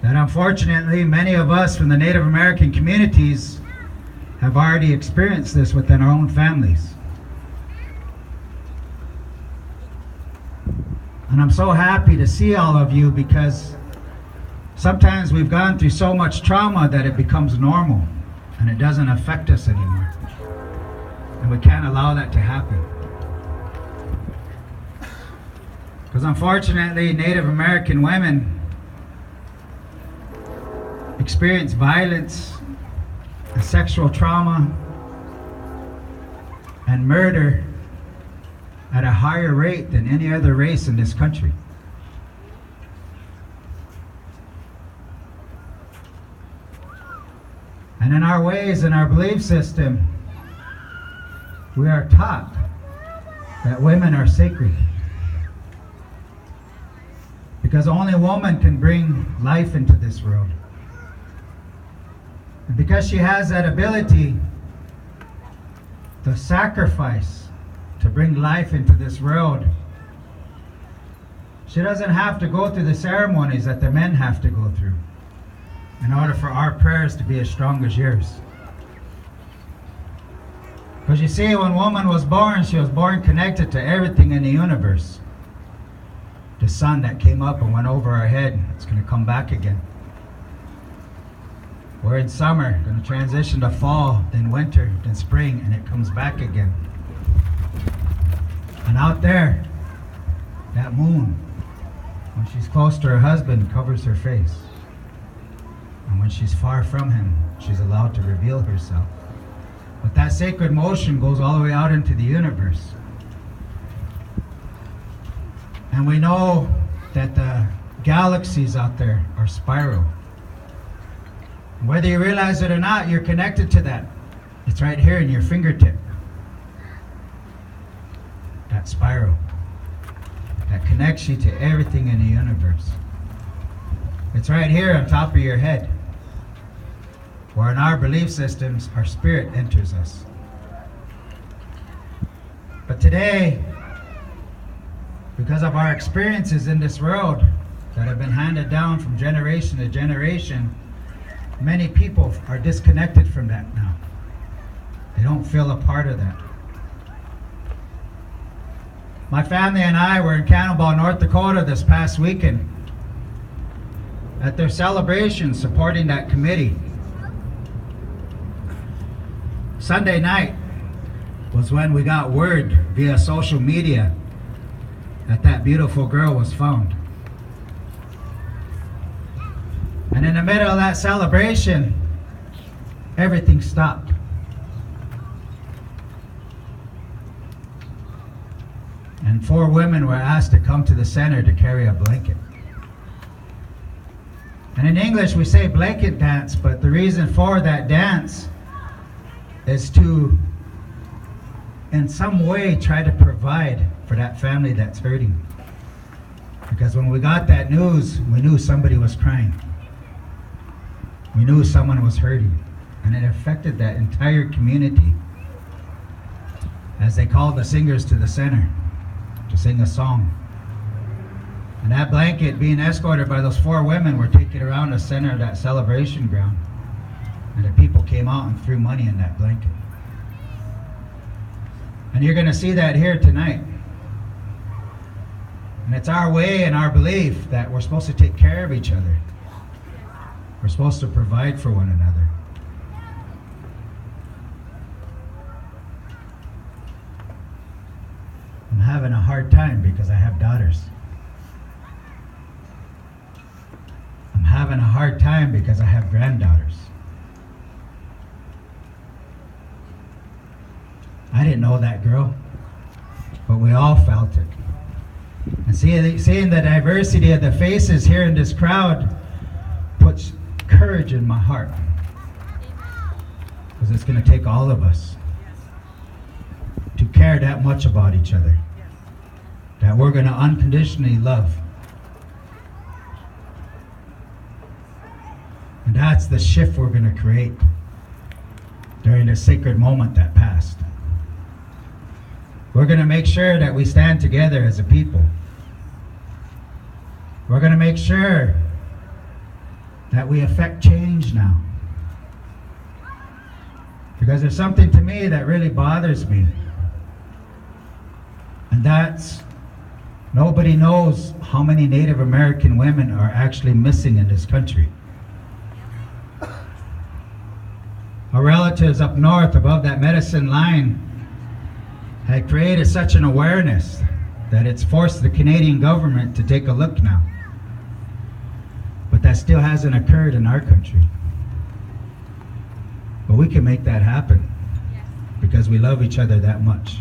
that unfortunately many of us from the Native American communities have already experienced this within our own families. And I'm so happy to see all of you, because sometimes we've gone through so much trauma that it becomes normal and it doesn't affect us anymore. And we can't allow that to happen. Because unfortunately, Native American women experience violence and sexual trauma and murder at a higher rate than any other race in this country. And in our ways and our belief system, we are taught that women are sacred, because only a woman can bring life into this world. And because she has that ability to sacrifice to bring life into this world, she doesn't have to go through the ceremonies that the men have to go through in order for our prayers to be as strong as yours. Because you see, when woman was born, she was born connected to everything in the universe. The sun that came up and went over our head, it's going to come back again. We're in summer, going to transition to fall, then winter, then spring, and it comes back again. And out there, that moon, when she's close to her husband, covers her face. And when she's far from him, she's allowed to reveal herself. But that sacred motion goes all the way out into the universe. And we know that the galaxies out there are spiral. Whether you realize it or not, you're connected to that. It's right here in your fingertip. That spiral that connects you to everything in the universe. It's right here on top of your head, where in our belief systems, our spirit enters us. But today, because of our experiences in this world that have been handed down from generation to generation, many people are disconnected from that now. They don't feel a part of that. My family and I were in Cannibal, North Dakota this past weekend at their celebration supporting that committee. Sunday night was when we got word via social media that that beautiful girl was found. And in the middle of that celebration, everything stopped. And 4 women were asked to come to the center to carry a blanket. And in English we say blanket dance, but the reason for that dance is to, in some way, try to provide for that family that's hurting. Because when we got that news, we knew somebody was crying. We knew someone was hurting. And it affected that entire community as they called the singers to the center to sing a song. And that blanket, being escorted by those 4 women, were taken around the center of that celebration ground. And the people came out and threw money in that blanket. And you're going to see that here tonight. And it's our way and our belief that we're supposed to take care of each other. We're supposed to provide for one another. I'm having a hard time because I have daughters. I'm having a hard time because I have granddaughters. I didn't know that girl, but we all felt it. And seeing the diversity of the faces here in this crowd puts courage in my heart. Because it's going to take all of us to care that much about each other, that we're going to unconditionally love. And that's the shift we're going to create during the sacred moment that passed. We're going to make sure that we stand together as a people. We're going to make sure that we affect change now. Because there's something to me that really bothers me. And that's, nobody knows how many Native American women are actually missing in this country. Our relatives up north above that medicine line had created such an awareness that it's forced the Canadian government to take a look now. But that still hasn't occurred in our country. But we can make that happen because we love each other that much.